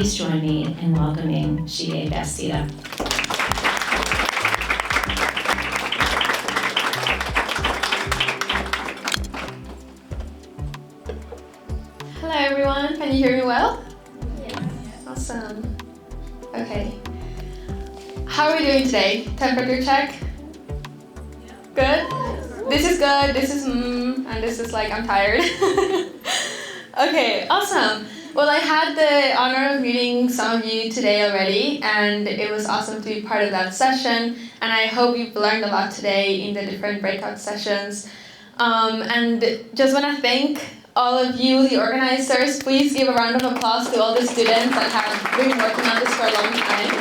please join me in welcoming Xiye Bastida. Hello everyone, can you hear me well? Yes. Awesome. Okay. How are we doing today? Temperature check? Good? This is good, this is and this is like I'm tired. Okay, awesome. Well, I had the honor of meeting some of you today already, and it was awesome to be part of that session, and I hope you've learned a lot today in the different breakout sessions. And just want to thank all of you, the organizers. Please give a round of applause to all the students that have been working on this for a long time.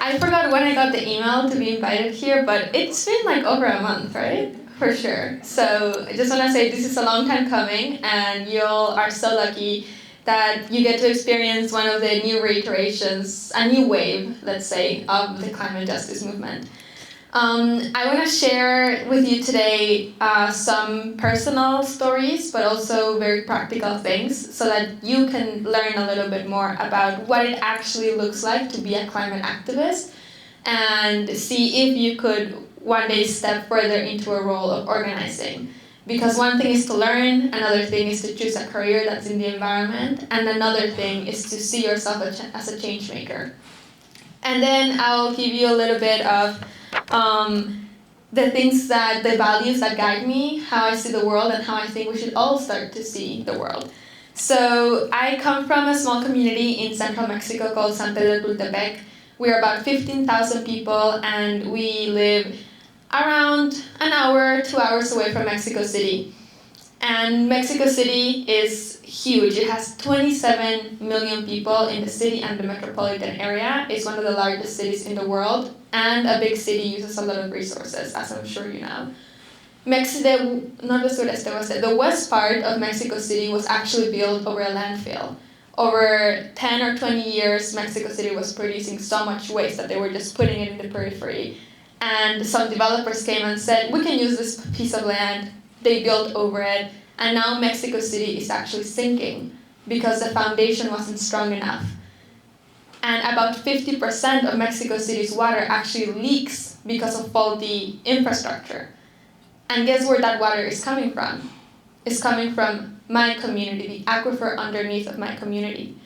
I forgot when I got the email to be invited here, but it's been like over a month, right? For sure. So I just want to say this is a long time coming, and you all are so lucky that you get to experience one of the new reiterations, a new wave, let's say, of the climate justice movement. I want to share with you today some personal stories, but also very practical things, so that you can learn a little bit more about what it actually looks like to be a climate activist, and see if you could one day step further into a role of organizing. Because one thing is to learn, another thing is to choose a career that's in the environment, and another thing is to see yourself as a change maker. And then I'll give you a little bit of the values that guide me, how I see the world, and how I think we should all start to see the world. So I come from a small community in central Mexico called San Pedro Tultepec. We're about 15,000 people, and we live around an hour, 2 hours away from Mexico City. And Mexico City is huge. It has 27 million people in the city and the metropolitan area. It's one of the largest cities in the world, and a big city uses a lot of resources, as I'm sure you know. The west part of Mexico City was actually built over a landfill. Over 10 or 20 years, Mexico City was producing so much waste that they were just putting it in the periphery. And some developers came and said, we can use this piece of land. They built over it, and now Mexico City is actually sinking because the foundation wasn't strong enough. And about 50% of Mexico City's water actually leaks because of faulty infrastructure. And guess where that water is coming from? It's coming from my community, the aquifer underneath of my community.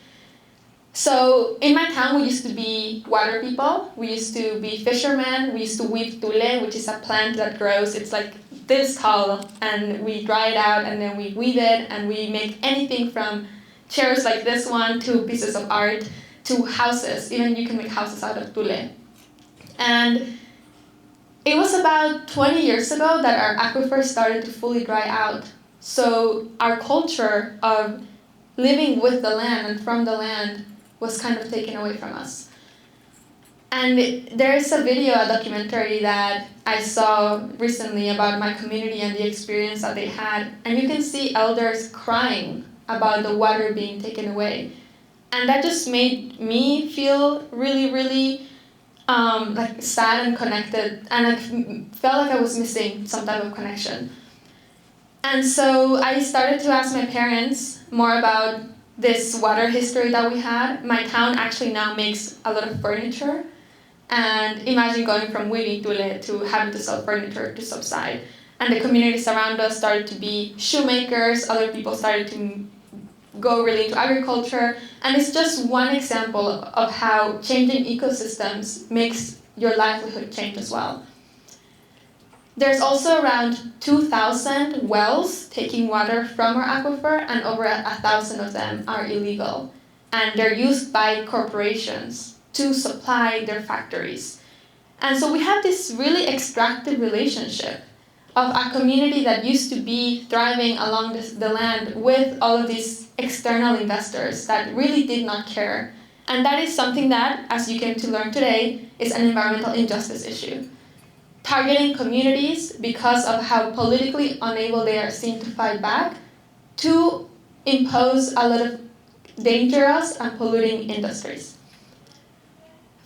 So in my town, we used to be water people. We used to be fishermen. We used to weave tule, which is a plant that grows. It's like this tall, and we dry it out, and then we weave it, and we make anything from chairs like this one to pieces of art to houses. Even you can make houses out of tule. And it was about 20 years ago that our aquifer started to fully dry out. So our culture of living with the land and from the land was kind of taken away from us. And there is a documentary that I saw recently about my community and the experience that they had. And you can see elders crying about the water being taken away. And that just made me feel really, really like sad and connected. And I felt like I was missing some type of connection. And so I started to ask my parents more about this water history that we had. My town actually now makes a lot of furniture. And imagine going from weaving tule to having to sell furniture to subside. And the communities around us started to be shoemakers. Other people started to go really into agriculture. And it's just one example of how changing ecosystems makes your livelihood change as well. There's also around 2,000 wells taking water from our aquifer, and over 1,000 of them are illegal. And they're used by corporations to supply their factories. And so we have this really extractive relationship of a community that used to be thriving along the land with all of these external investors that really did not care. And that is something that, as you came to learn today, is an environmental injustice issue. Targeting communities because of how politically unable they are seen to fight back, to impose a lot of dangerous and polluting industries.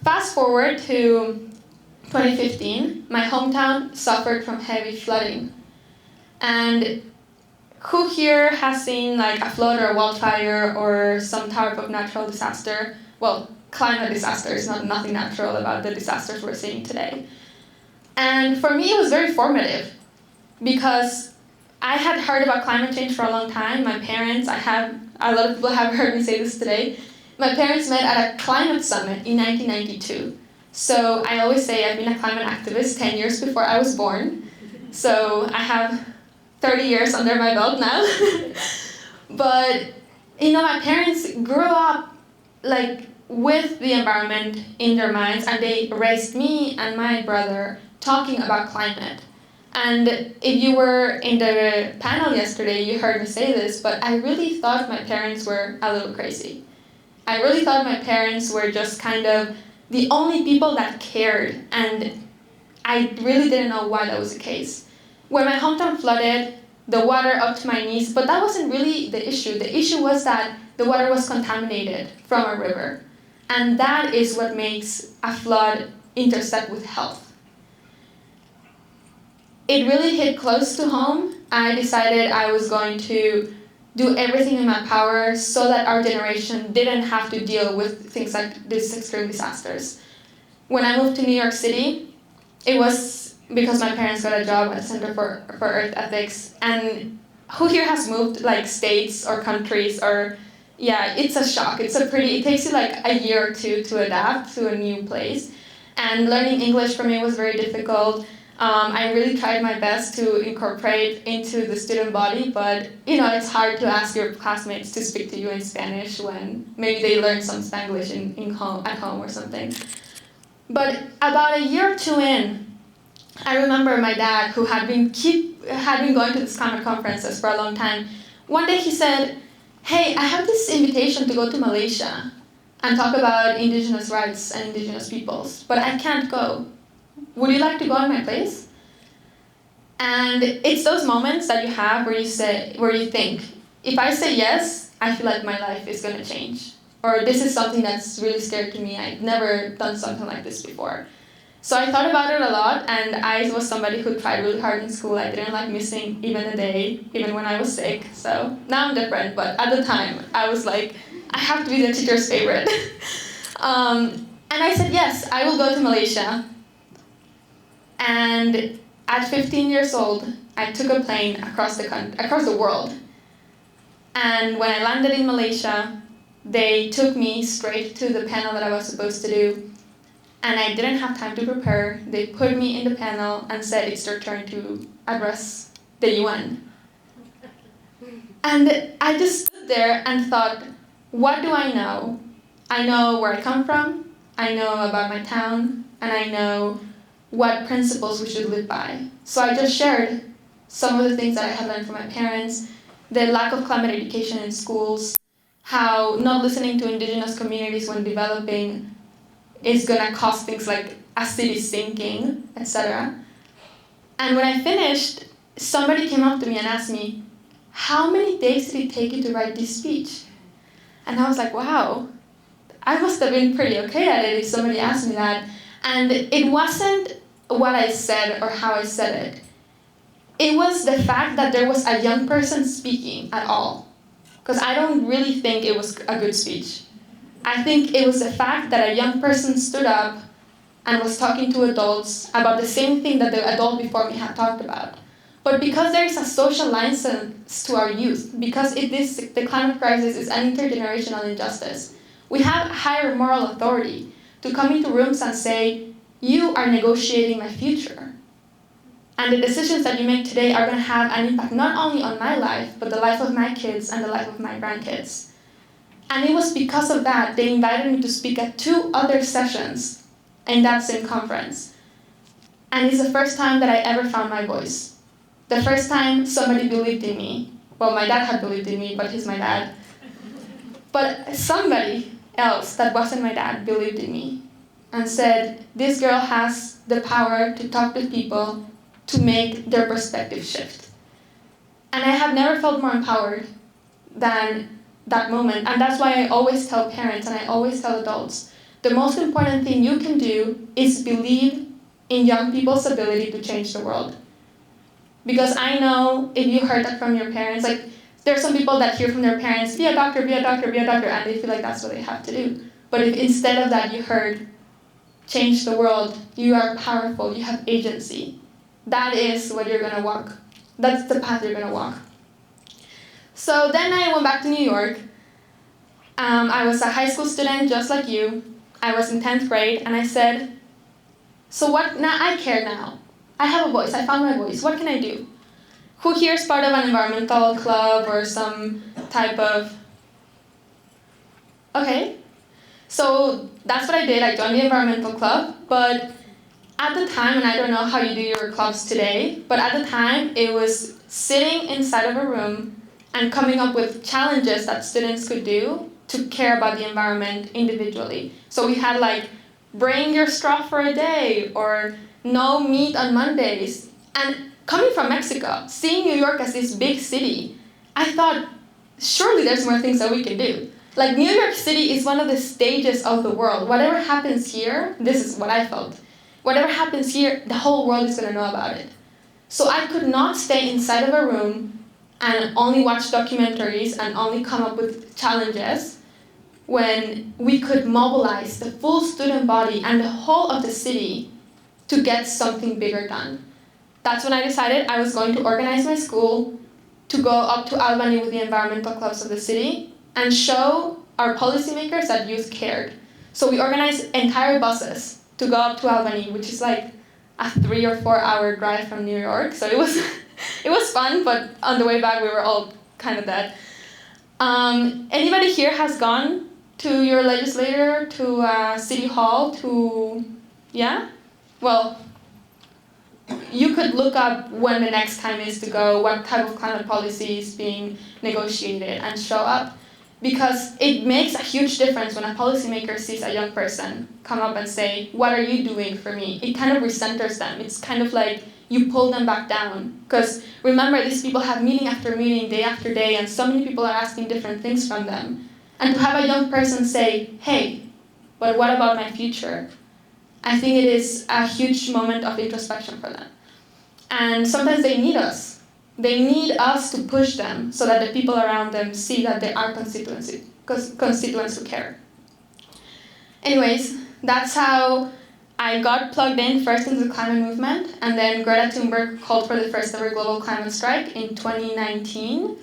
Fast forward to 2015, my hometown suffered from heavy flooding. And who here has seen like a flood or a wildfire or some type of natural disaster? Well, climate disasters, nothing natural about the disasters we're seeing today. And for me, it was very formative because I had heard about climate change for a long time. My parents, a lot of people have heard me say this today. My parents met at a climate summit in 1992. So I always say I've been a climate activist 10 years before I was born. So I have 30 years under my belt now. But, my parents grew up like with the environment in their minds, and they raised me and my brother talking about climate. And if you were in the panel yesterday, you heard me say this, but I really thought my parents were a little crazy. I really thought my parents were just kind of the only people that cared, and I really didn't know why that was the case. When my hometown flooded, the water up to my knees, but that wasn't really the issue. The issue was that the water was contaminated from a river. And that is what makes a flood intersect with health. It really hit close to home. I decided I was going to do everything in my power so that our generation didn't have to deal with things like these extreme disasters. When I moved to New York City, it was because my parents got a job at the Center for Earth Ethics. And who here has moved like states or countries or, yeah, it's a shock. It takes you like a year or two to adapt to a new place. And learning English for me was very difficult. I really tried my best to incorporate into the student body, but it's hard to ask your classmates to speak to you in Spanish when maybe they learn some Spanglish at home or something. But about a year or two in, I remember my dad, who had been going to these climate conferences for a long time. One day he said, "Hey, I have this invitation to go to Malaysia and talk about indigenous rights and indigenous peoples, but I can't go. Would you like to go in my place?" And it's those moments that you have where you think, if I say yes, I feel like my life is going to change. Or this is something that's really scary to me. I've never done something like this before. So I thought about it a lot, and I was somebody who tried really hard in school. I didn't like missing even a day, even when I was sick. So now I'm different, but at the time, I was like, I have to be the teacher's favorite. And I said, yes, I will go to Malaysia. And at 15 years old, I took a plane across the world. And when I landed in Malaysia, they took me straight to the panel that I was supposed to do. And I didn't have time to prepare. They put me in the panel and said, it's your turn to address the UN. And I just stood there and thought, what do I know? I know where I come from, I know about my town, and I know what principles we should live by. So I just shared some of the things that I had learned from my parents, the lack of climate education in schools, how not listening to indigenous communities when developing is gonna cause things like a city sinking, etc. And when I finished, somebody came up to me and asked me, how many days did it take you to write this speech? And I was like, wow, I must have been pretty okay at it if somebody asked me that. And it wasn't what I said or how I said it. It was the fact that there was a young person speaking at all. Because I don't really think it was a good speech. I think it was the fact that a young person stood up and was talking to adults about the same thing that the adult before me had talked about. But because there is a social license to our youth, because the climate crisis is an intergenerational injustice, we have higher moral authority to come into rooms and say, you are negotiating my future. And the decisions that you make today are going to have an impact not only on my life, but the life of my kids and the life of my grandkids. And it was because of that they invited me to speak at 2 other sessions in that same conference. And it's the first time that I ever found my voice. The first time somebody believed in me. Well, my dad had believed in me, but he's my dad. But somebody else that wasn't my dad believed in me and said, this girl has the power to talk to people to make their perspective shift. And I have never felt more empowered than that moment. And that's why I always tell parents and I always tell adults, the most important thing you can do is believe in young people's ability to change the world. Because I know if you heard that from your parents, like there are some people that hear from their parents, be a doctor, be a doctor, be a doctor, and they feel like that's what they have to do. But if instead of that you heard, change the world, you are powerful, you have agency, that is what you're gonna walk. That's the path you're gonna walk. So then I went back to New York. I was a high school student just like you. I was in 10th grade and I said, so what, now I care now. I have a voice, I found my voice, what can I do? Who here is part of an environmental club or some type of, okay. So that's what I did, I joined the environmental club, but at the time, and I don't know how you do your clubs today, but at the time it was sitting inside of a room and coming up with challenges that students could do to care about the environment individually. So we had like, bring your straw for a day, or no meat on Mondays. And coming from Mexico, seeing New York as this big city, I thought, surely there's more things that we can do. Like New York City is one of the stages of the world. Whatever happens here, this is what I felt. Whatever happens here, the whole world is gonna know about it. So I could not stay inside of a room and only watch documentaries and only come up with challenges when we could mobilize the full student body and the whole of the city to get something bigger done. That's when I decided I was going to organize my school to go up to Albany with the environmental clubs of the city and show our policymakers that youth cared. So we organized entire buses to go up to Albany, which is like a 3 or 4 hour drive from New York. So it was it was fun, but on the way back we were all kind of dead. Anybody here has gone to your legislator, to City Hall, to, yeah? Well, you could look up when the next time is to go, what type of climate policy is being negotiated, and show up. Because it makes a huge difference when a policymaker sees a young person come up and say, what are you doing for me? It kind of recenters them. It's kind of like you pull them back down. Because remember, these people have meeting after meeting, day after day, and so many people are asking different things from them. And to have a young person say, hey, but what about my future? I think it is a huge moment of introspection for them. And sometimes they need us. They need us to push them so that the people around them see that they are constituents who care. Anyways, that's how I got plugged in first into the climate movement, and then Greta Thunberg called for the first ever global climate strike in 2019.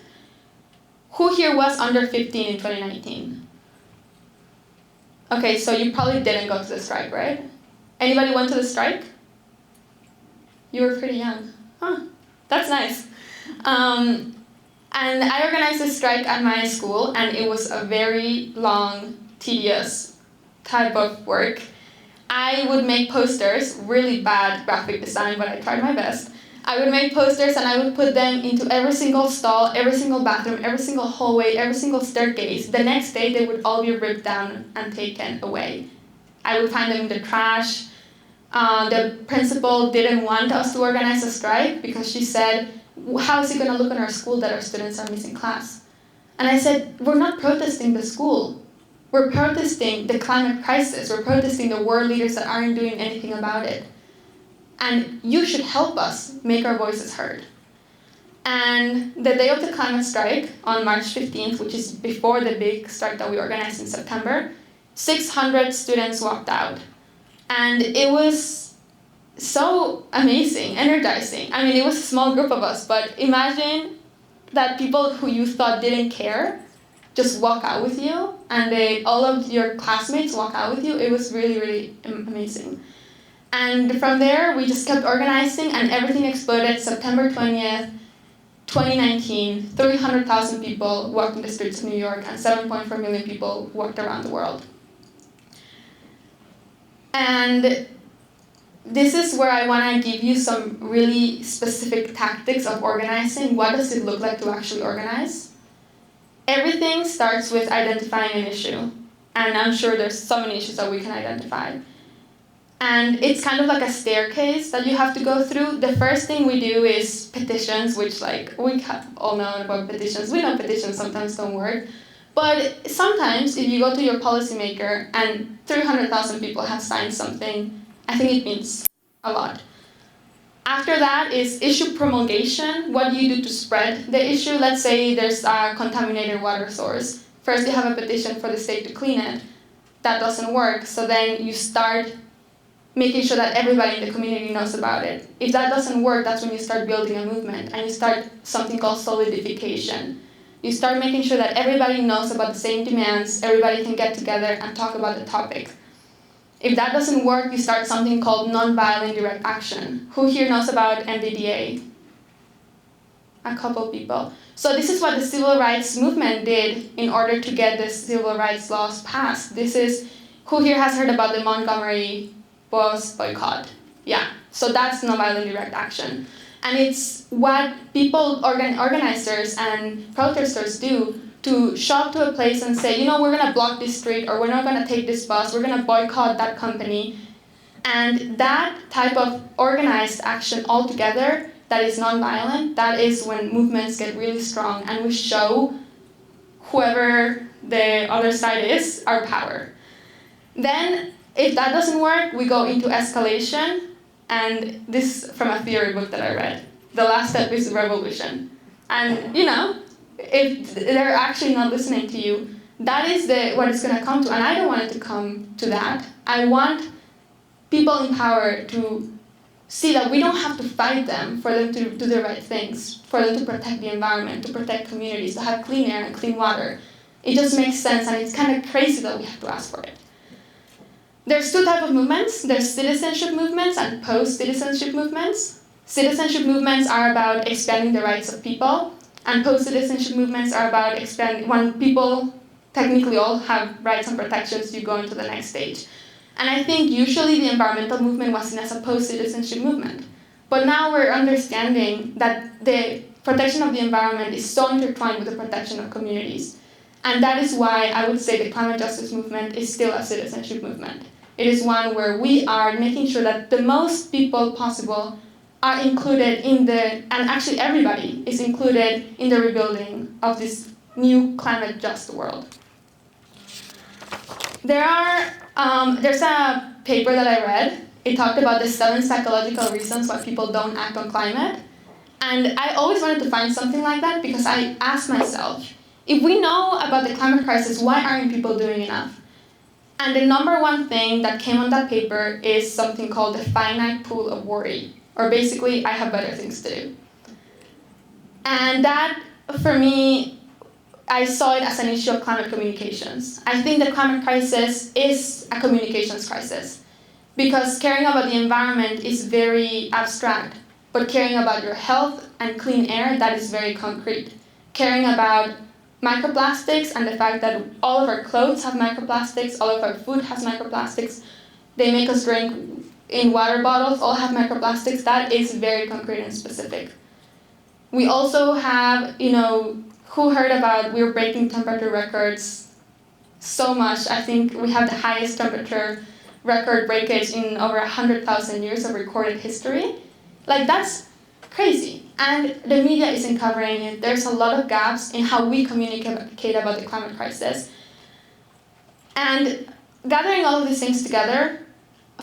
Who here was under 15 in 2019? Okay, so you probably didn't go to the strike, right? Anybody went to the strike? You were pretty young. Huh, that's nice. And I organized a strike at my school, and it was a very long, tedious type of work. I would make posters, really bad graphic design, but I tried my best. I would make posters and I would put them into every single stall, every single bathroom, every single hallway, every single staircase. The next day they would all be ripped down and taken away. I would find them in the trash. The principal didn't want us to organize a strike because she said, how is it going to look in our school that our students are missing class? And I said, we're not protesting the school. We're protesting the climate crisis. We're protesting the world leaders that aren't doing anything about it. And you should help us make our voices heard. And the day of the climate strike, on March 15th, which is before the big strike that we organized in September, 600 students walked out. And it was so amazing, energizing. I mean, it was a small group of us, but imagine that people who you thought didn't care just walk out with you, and all of your classmates walk out with you. It was really, really amazing. And from there, we just kept organizing, and everything exploded. September 20th, 2019, 300,000 people walked in the streets of New York, and 7.4 million people walked around the world. And this is where I want to give you some really specific tactics of organizing. What does it look like to actually organize? Everything starts with identifying an issue. And I'm sure there's so many issues that we can identify. And it's kind of like a staircase that you have to go through. The first thing we do is petitions, which we all know about petitions. We know petitions sometimes don't work. But sometimes if you go to your policymaker and 300,000 people have signed something, I think it means a lot. After that is issue promulgation. What do you do to spread the issue? Let's say there's a contaminated water source. First, you have a petition for the state to clean it. That doesn't work, so then you start making sure that everybody in the community knows about it. If that doesn't work, that's when you start building a movement, and you start something called solidification. You start making sure that everybody knows about the same demands, everybody can get together and talk about the topic. If that doesn't work, you start something called nonviolent direct action. Who here knows about NVDA? A couple people. So this is what the civil rights movement did in order to get the civil rights laws passed. This is, who here has heard about the Montgomery bus boycott? Yeah, so that's nonviolent direct action. And it's what people, organizers and protesters do to show up to a place and say, we're going to block this street, or we're not going to take this bus, we're going to boycott that company. And that type of organized action altogether that is nonviolent, that is when movements get really strong and we show whoever the other side is our power. Then, if that doesn't work, we go into escalation, and this from a theory book that I read. The last step is revolution. And, if they're actually not listening to you, that is what it's going to come to. And I don't want it to come to that. I want people in power to see that we don't have to fight them for them to do the right things, for them to protect the environment, to protect communities, to have clean air and clean water. It just makes sense, and it's kind of crazy that we have to ask for it. There's two types of movements. There's citizenship movements and post-citizenship movements. Citizenship movements are about expanding the rights of people, and post-citizenship movements are about expanding, when people technically all have rights and protections, you go into the next stage. And I think usually the environmental movement was seen as a post-citizenship movement. But now we're understanding that the protection of the environment is so intertwined with the protection of communities. And that is why I would say the climate justice movement is still a citizenship movement. It is one where we are making sure that the most people possible are included in and actually everybody is included in the rebuilding of this new climate just world. There's a paper that I read. It talked about the 7 psychological reasons why people don't act on climate. And I always wanted to find something like that because I asked myself, if we know about the climate crisis, why aren't people doing enough? And the number one thing that came on that paper is something called the finite pool of worry, or basically, I have better things to do. And that, for me, I saw it as an issue of climate communications. I think the climate crisis is a communications crisis because caring about the environment is very abstract, but caring about your health and clean air, that is very concrete. Caring about microplastics and the fact that all of our clothes have microplastics, all of our food has microplastics, they make us drink in water bottles, all have microplastics, that is very concrete and specific. We also have, who heard about we're breaking temperature records so much. I think we have the highest temperature record breakage in over 100,000 years of recorded history. That's crazy. And the media isn't covering it. There's a lot of gaps in how we communicate about the climate crisis. And gathering all of these things together,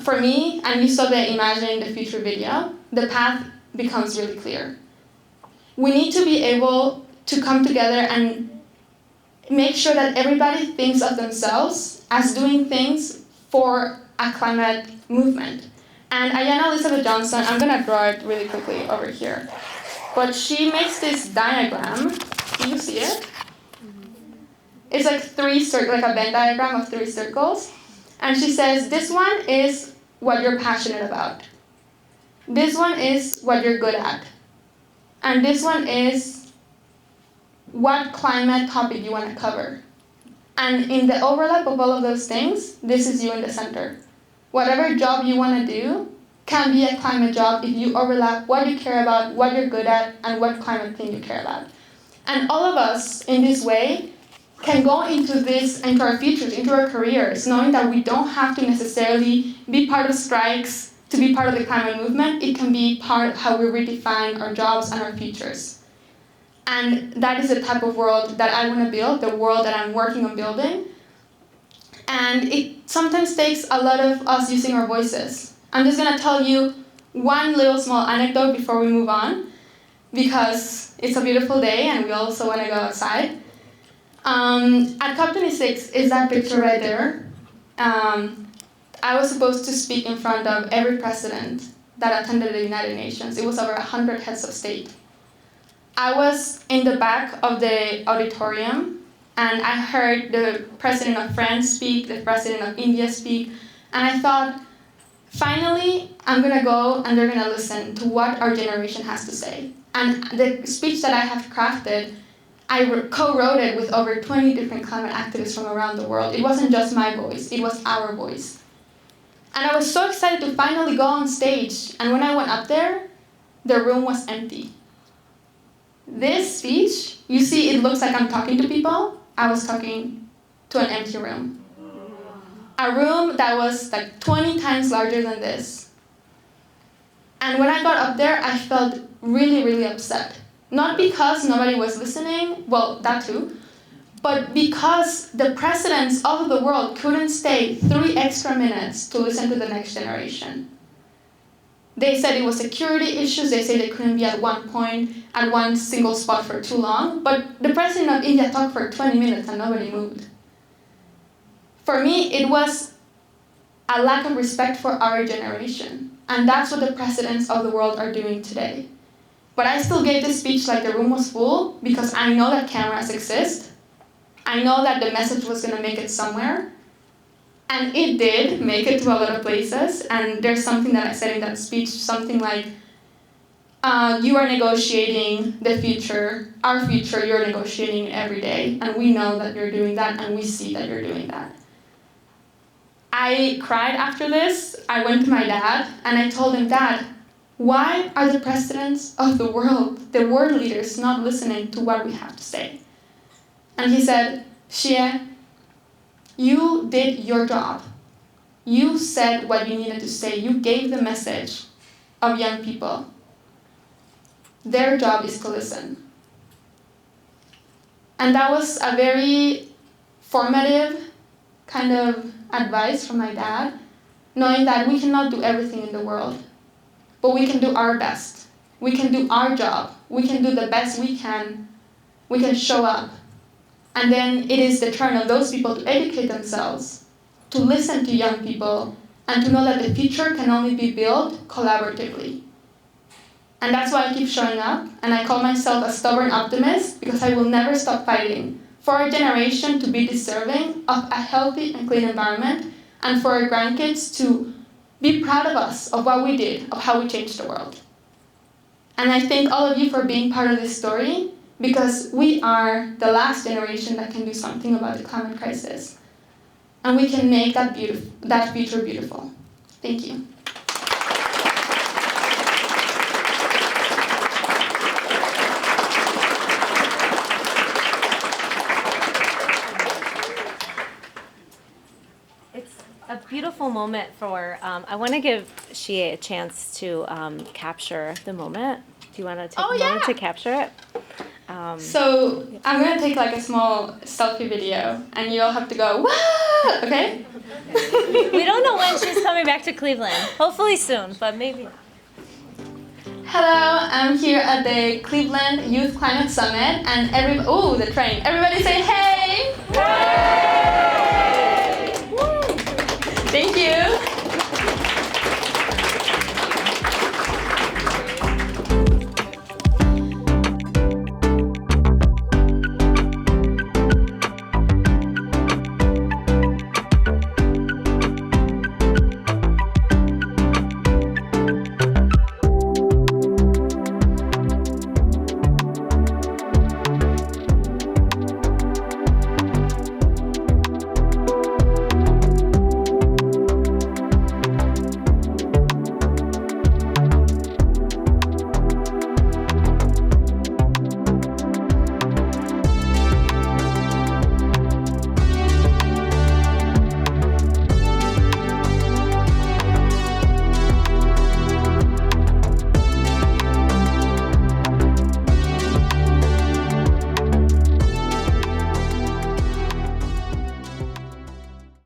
for me, and you saw the Imagining the Future video, the path becomes really clear. We need to be able to come together and make sure that everybody thinks of themselves as doing things for a climate movement. And Ayanna Elizabeth Johnson, I'm going to draw it really quickly over here. But she makes this diagram. Do you see it? It's like a Venn diagram of 3 circles. And she says, this one is what you're passionate about. This one is what you're good at. And this one is what climate topic you want to cover. And in the overlap of all of those things, this is you in the center. Whatever job you want to do can be a climate job if you overlap what you care about, what you're good at, and what climate thing you care about. And all of us, in this way, can go into our futures, into our careers, knowing that we don't have to necessarily be part of strikes to be part of the climate movement. It can be part of how we redefine our jobs and our futures. And that is the type of world that I want to build, the world that I'm working on building. And it sometimes takes a lot of us using our voices. I'm just going to tell you one little small anecdote before we move on, because it's a beautiful day and we also want to go outside. At COP26 is that picture right there. I was supposed to speak in front of every president that attended the United Nations. It was over 100 heads of state. I was in the back of the auditorium, and I heard the president of France speak, the president of India speak, and I thought, finally, I'm gonna go and they're gonna listen to what our generation has to say. And the speech that I have crafted, I co-wrote it with over 20 different climate activists from around the world. It wasn't just my voice, it was our voice. And I was so excited to finally go on stage. And when I went up there, the room was empty. This speech, you see, it looks like I'm talking to people. I was talking to an empty room. A room that was like 20 times larger than this. And when I got up there, I felt really, really upset. Not because nobody was listening, well, that too, but because the presidents of the world couldn't stay 3 extra minutes to listen to the next generation. They said it was security issues. They said they couldn't be at one point, at one single spot for too long. But the president of India talked for 20 minutes and nobody moved. For me, it was a lack of respect for our generation. And that's what the presidents of the world are doing today. But I still gave this speech like the room was full because I know that cameras exist. I know that the message was going to make it somewhere. And it did make it to a lot of places. And there's something that I said in that speech, something like, you are negotiating the future, our future, you're negotiating every day. And we know that you're doing that, and we see that you're doing that. I cried after this. I went to my dad, and I told him, Dad, why are the presidents of the world leaders, not listening to what we have to say? And he said, Xiye, you did your job. You said what you needed to say. You gave the message of young people. Their job is to listen. And that was a very formative kind of advice from my dad, knowing that we cannot do everything in the world, but we can do our best. We can do our job. We can do the best we can. We can show up. And then it is the turn of those people to educate themselves, to listen to young people, and to know that the future can only be built collaboratively. And that's why I keep showing up, and I call myself a stubborn optimist because I will never stop fighting for our generation to be deserving of a healthy and clean environment, and for our grandkids to be proud of us, of what we did, of how we changed the world. And I thank all of you for being part of this story, because we are the last generation that can do something about the climate crisis. And we can make that future beautiful. Thank you. It's a beautiful moment for, I want to give Xiye a chance to capture the moment. Do you want to take a moment to capture it? So I'm going to take like a small selfie video, and you all have to go, "Wah!" Okay? We don't know when she's coming back to Cleveland. Hopefully soon, but maybe. Hello, I'm here at the Cleveland Youth Climate Summit, and the train. Everybody say, hey!